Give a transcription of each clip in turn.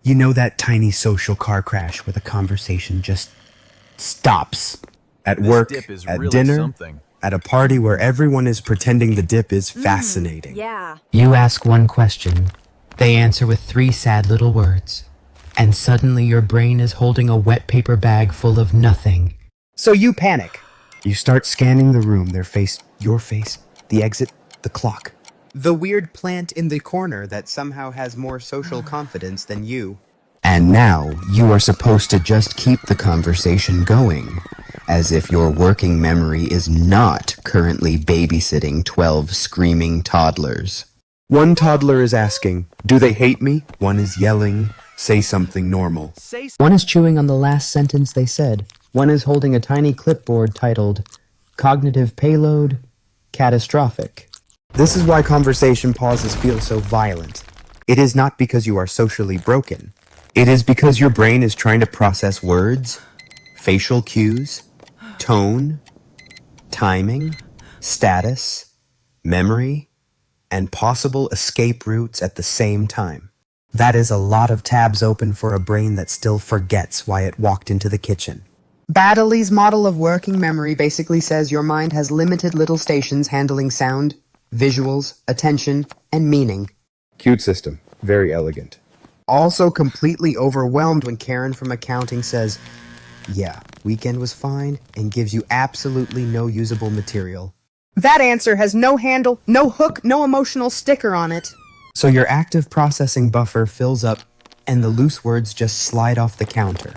You know that tiny social car crash where the conversation just stops? At This work, dip is at really dinner, something. at a party where everyone is pretending the dip is fascinating. Yeah. You ask one question, they answer with 3 sad little words, and suddenly your brain is holding a wet paper bag full of nothing. So you panic. You start scanning the room, their face, your face, the exit, the clock. The weird plant in the corner that somehow has more social confidence than you. And now you are supposed to just keep the conversation going, as if your working memory is not currently babysitting 12 screaming toddlers. One toddler is asking, "Do they hate me?" One is yelling, "Say something normal." One is chewing on the last sentence they said. One is holding a tiny clipboard titled, Cognitive Payload, Catastrophic. This is why conversation pauses feel so violent. It is not because you are socially broken. It is because your brain is trying to process words, facial cues, tone, timing, status, memory, and possible escape routes at the same time. That is a lot of tabs open for a brain that still forgets why it walked into the kitchen. Baddeley's model of working memory basically says your mind has limited little stations handling sound, visuals, attention, and meaning. Cute system. Very elegant. Also completely overwhelmed when Karen from accounting says, "Yeah, weekend was fine," and gives you absolutely no usable material. That answer has no handle, no hook, no emotional sticker on it. So your active processing buffer fills up, and the loose words just slide off the counter.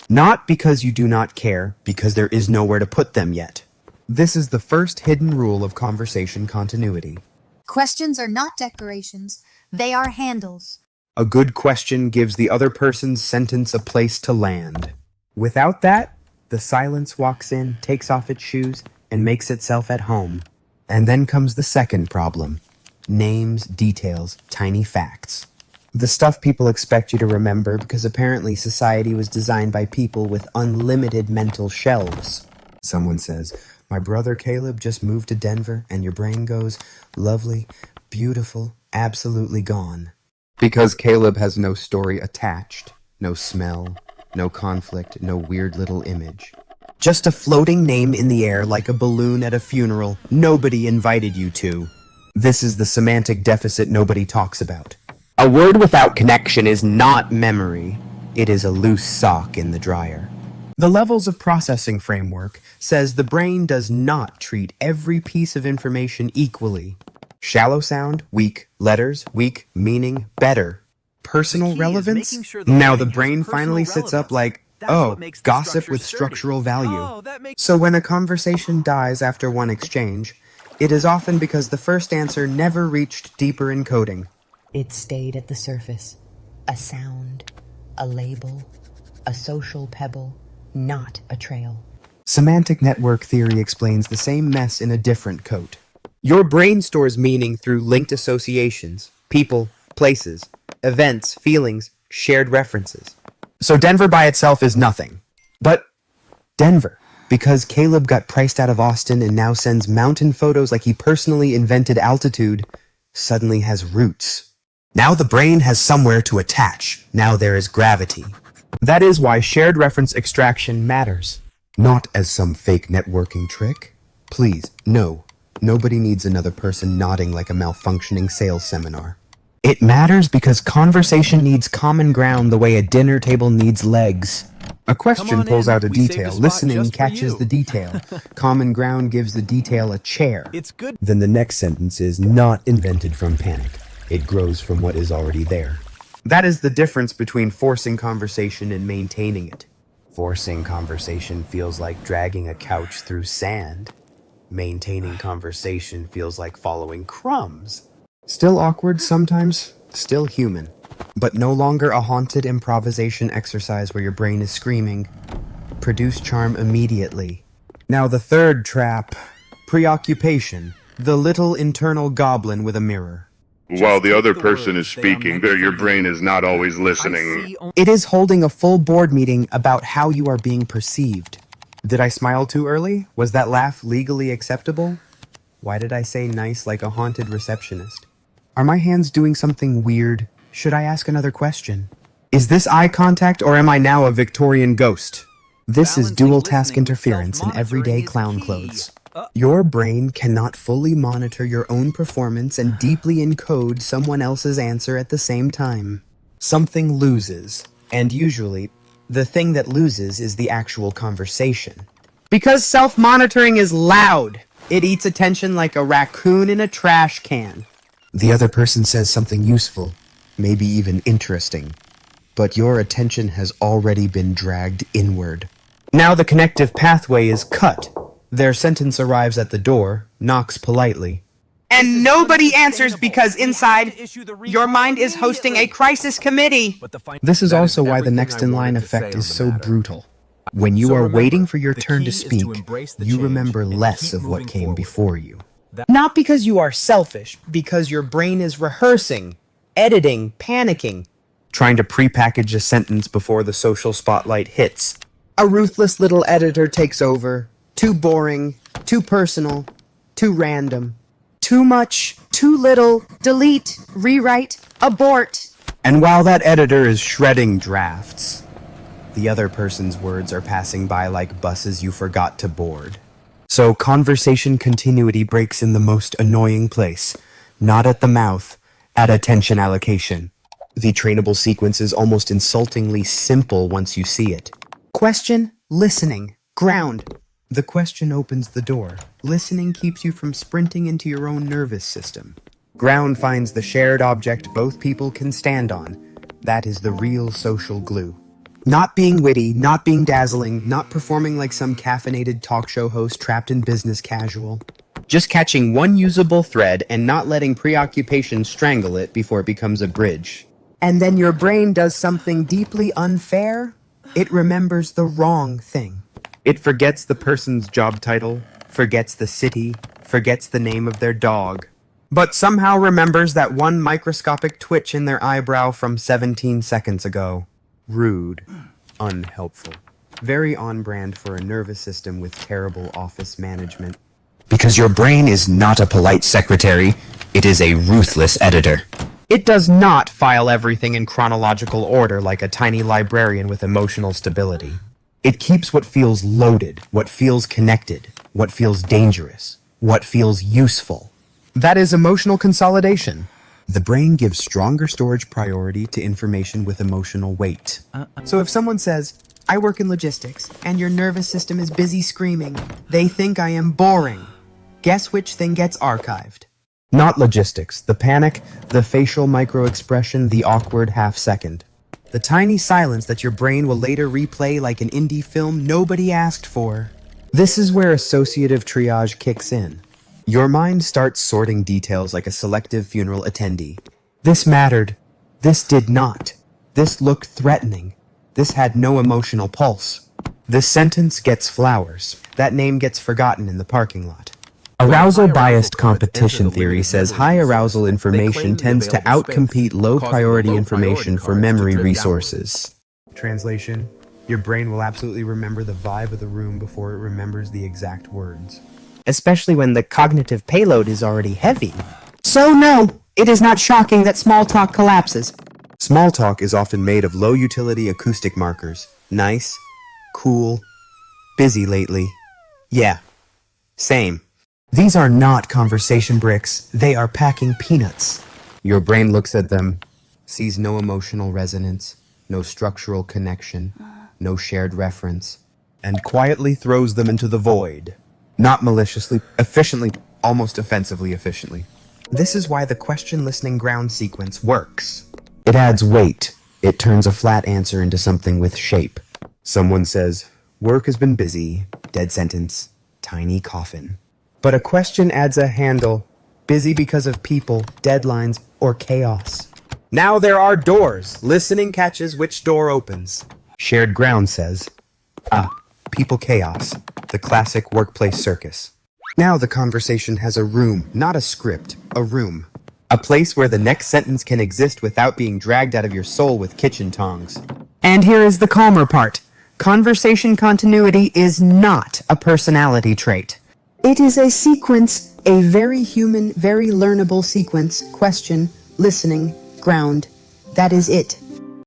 Not because you do not care, because there is nowhere to put them yet. This is the first hidden rule of conversation continuity. Questions are not decorations, they are handles. A good question gives the other person's sentence a place to land. Without that, the silence walks in, takes off its shoes, and makes itself at home. And then comes the second problem. Names, details, tiny facts. The stuff people expect you to remember because apparently society was designed by people with unlimited mental shelves. Someone says, "My brother Caleb just moved to Denver," and your brain goes, "Lovely, beautiful, absolutely gone." Because Caleb has no story attached, no smell, no conflict, no weird little image. Just a floating name in the air like a balloon at a funeral nobody invited you to. This is the semantic deficit nobody talks about. A word without connection is not memory. It is a loose sock in the dryer. The levels of processing framework says the brain does not treat every piece of information equally. Shallow sound, weak. Letters, weak. Meaning, better. Personal relevance? Now the brain finally sits up like, oh, gossip with structural value. So when a conversation dies after one exchange, it is often because the first answer never reached deeper encoding. It stayed at the surface. A sound, a label, a social pebble, not a trail. Semantic Network Theory explains the same mess in a different coat. Your brain stores meaning through linked associations, people, places, events, feelings, shared references. So Denver by itself is nothing. But Denver, because Caleb got priced out of Austin and now sends mountain photos like he personally invented altitude, suddenly has roots. Now the brain has somewhere to attach. Now there is gravity. That is why shared reference extraction matters. Not as some fake networking trick. Please, no. Nobody needs another person nodding like a malfunctioning sales seminar. It matters because conversation needs common ground the way a dinner table needs legs. A question pulls out a detail. Listening catches the detail. Common ground gives the detail a chair. It's good. Then the next sentence is not invented from panic. It grows from what is already there. That is the difference between forcing conversation and maintaining it. Forcing conversation feels like dragging a couch through sand. Maintaining conversation feels like following crumbs. Still awkward sometimes, still human. But no longer a haunted improvisation exercise where your brain is screaming, "Produce charm immediately." Now the third trap, preoccupation, the little internal goblin with a mirror. While the other person is speaking, your brain is not always listening. It is holding a full board meeting about how you are being perceived. Did I smile too early? Was that laugh legally acceptable? Why did I say nice like a haunted receptionist? Are my hands doing something weird? Should I ask another question? Is this eye contact or am I now a Victorian ghost? This is dual task interference in everyday clown clothes. Your brain cannot fully monitor your own performance and deeply encode someone else's answer at the same time. Something loses, and usually, the thing that loses is the actual conversation. Because self-monitoring is loud. It eats attention like a raccoon in a trash can. The other person says something useful, maybe even interesting, but your attention has already been dragged inward. Now the connective pathway is cut. Their sentence arrives at the door, knocks politely. And nobody answers because inside, your mind is hosting a crisis committee. This is also why the next in line effect is so brutal. When you are waiting for your turn to speak, you remember less of what came before you. Not because you are selfish, because your brain is rehearsing, editing, panicking, trying to prepackage a sentence before the social spotlight hits. A ruthless little editor takes over. Too boring, too personal, too random. Too much, too little, delete, rewrite, abort. And while that editor is shredding drafts, the other person's words are passing by like buses you forgot to board. So conversation continuity breaks in the most annoying place, not at the mouth, at attention allocation. The trainable sequence is almost insultingly simple once you see it. Question, listening, ground. The question opens the door. Listening keeps you from sprinting into your own nervous system. Ground finds the shared object both people can stand on. That is the real social glue. Not being witty, not being dazzling, not performing like some caffeinated talk show host trapped in business casual. Just catching one usable thread and not letting preoccupation strangle it before it becomes a bridge. And then your brain does something deeply unfair. It remembers the wrong thing. It forgets the person's job title, forgets the city, forgets the name of their dog, but somehow remembers that one microscopic twitch in their eyebrow from 17 seconds ago. Rude, unhelpful, very on-brand for a nervous system with terrible office management. Because your brain is not a polite secretary, it is a ruthless editor. It does not file everything in chronological order like a tiny librarian with emotional stability. It keeps what feels loaded, what feels connected, what feels dangerous, what feels useful. That is emotional consolidation. The brain gives stronger storage priority to information with emotional weight. So if someone says, I work in logistics, and your nervous system is busy screaming, they think I am boring. Guess which thing gets archived? Not logistics, the panic, the facial micro-expression, the awkward half-second. The tiny silence that your brain will later replay like an indie film nobody asked for. This is where associative triage kicks in. Your mind starts sorting details like a selective funeral attendee. This mattered. This did not. This looked threatening. This had no emotional pulse. This sentence gets flowers. That name gets forgotten in the parking lot. Arousal-biased competition theory says high arousal information tends to outcompete low-priority information for memory resources. Translation: your brain will absolutely remember the vibe of the room before it remembers the exact words. Especially when the cognitive payload is already heavy. So no, it is not shocking that small talk collapses. Small talk is often made of low-utility acoustic markers. Nice, cool, busy lately. Yeah, same. These are not conversation bricks, they are packing peanuts. Your brain looks at them, sees no emotional resonance, no structural connection, no shared reference, and quietly throws them into the void. Not maliciously, efficiently, almost offensively efficiently. This is why the question listening ground sequence works. It adds weight. It turns a flat answer into something with shape. Someone says, work has been busy, dead sentence, tiny coffin. But a question adds a handle, busy because of people, deadlines, or chaos. Now there are doors. Listening catches which door opens. Shared ground says, people chaos, the classic workplace circus. Now the conversation has a room, not a script, a room. A place where the next sentence can exist without being dragged out of your soul with kitchen tongs. And here is the calmer part. Conversation continuity is not a personality trait. It is a sequence, a very human, very learnable sequence, question, listening, ground. That is it.